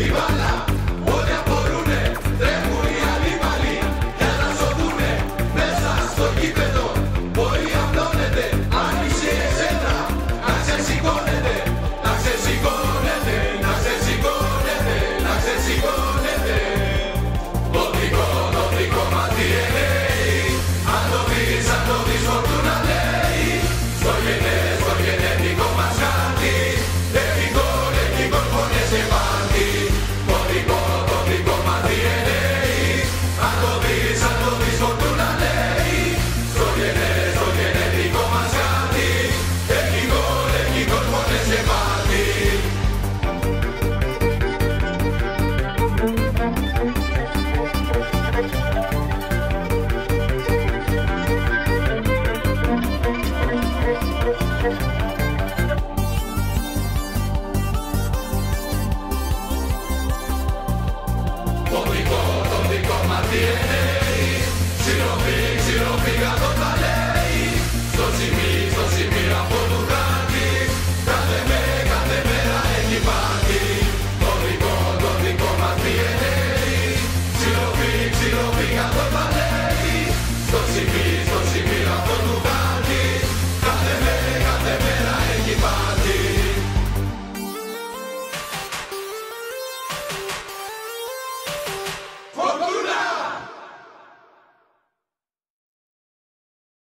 η μπάλα. Όλοι απορούνε, τρέχουν οι αντίπαλοι για να σωθούνε μέσα στο γήπεδο. Μπορεί απλώνεται, άνοιξε εσένα, να ξεσηκώνεται, να ξεσηκώνεται, να ξεσηκώνεται, να ξεσηκώνεται. Το δικό μάτι ελέει, αν το δεις φορτούνα λέει. Στο γενετικό μας χάρτη, έχει γκολ, φωνές και